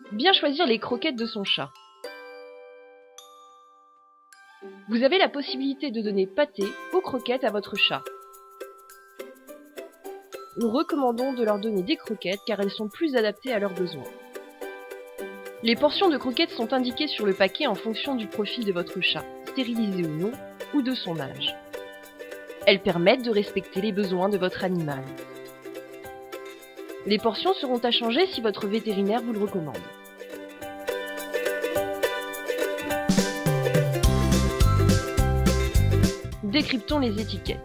Bien choisir les croquettes de son chat. Vous avez la possibilité de donner pâté ou croquettes à votre chat. Nous recommandons de leur donner des croquettes car elles sont plus adaptées à leurs besoins. Les portions de croquettes sont indiquées sur le paquet en fonction du profil de votre chat, stérilisé ou non, ou de son âge. Elles permettent de respecter les besoins de votre animal. Les portions seront à changer si votre vétérinaire vous le recommande. Décryptons les étiquettes.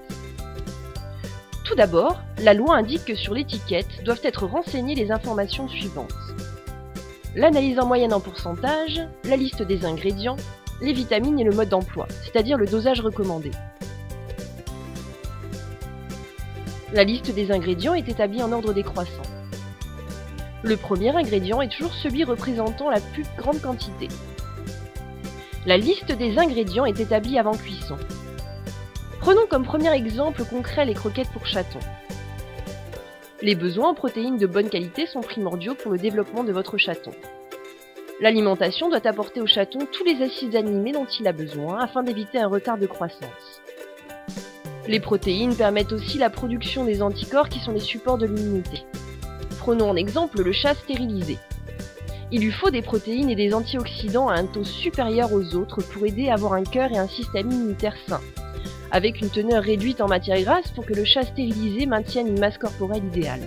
Tout d'abord, la loi indique que sur l'étiquette doivent être renseignées les informations suivantes. L'analyse en moyenne en pourcentage, la liste des ingrédients, les vitamines et le mode d'emploi, c'est-à-dire le dosage recommandé. La liste des ingrédients est établie en ordre décroissant. Le premier ingrédient est toujours celui représentant la plus grande quantité. La liste des ingrédients est établie avant cuisson. Prenons comme premier exemple concret les croquettes pour chatons. Les besoins en protéines de bonne qualité sont primordiaux pour le développement de votre chaton. L'alimentation doit apporter au chaton tous les acides aminés dont il a besoin afin d'éviter un retard de croissance. Les protéines permettent aussi la production des anticorps qui sont les supports de l'immunité. Prenons en exemple le chat stérilisé. Il lui faut des protéines et des antioxydants à un taux supérieur aux autres pour aider à avoir un cœur et un système immunitaire sain, avec une teneur réduite en matière grasse pour que le chat stérilisé maintienne une masse corporelle idéale.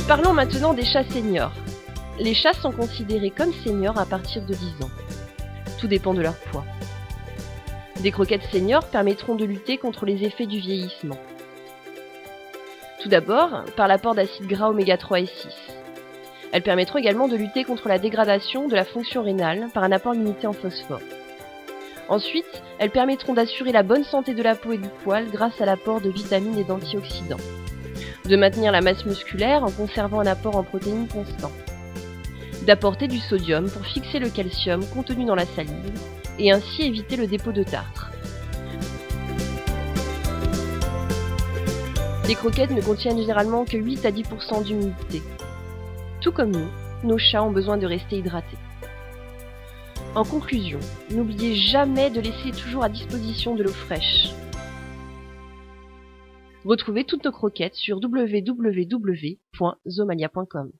Parlons maintenant des chats seniors. Les chats sont considérés comme seniors à partir de 10 ans. Tout dépend de leur poids. Des croquettes seniors permettront de lutter contre les effets du vieillissement. Tout d'abord, par l'apport d'acides gras oméga 3 et 6. Elles permettront également de lutter contre la dégradation de la fonction rénale par un apport limité en phosphore. Ensuite, elles permettront d'assurer la bonne santé de la peau et du poil grâce à l'apport de vitamines et d'antioxydants. De maintenir la masse musculaire en conservant un apport en protéines constant. D'apporter du sodium pour fixer le calcium contenu dans la salive et ainsi éviter le dépôt de tartre. Les croquettes ne contiennent généralement que 8 à 10% d'humidité. Tout comme nous, nos chats ont besoin de rester hydratés. En conclusion, n'oubliez jamais de laisser toujours à disposition de l'eau fraîche. Retrouvez toutes nos croquettes sur www.zoomalia.com.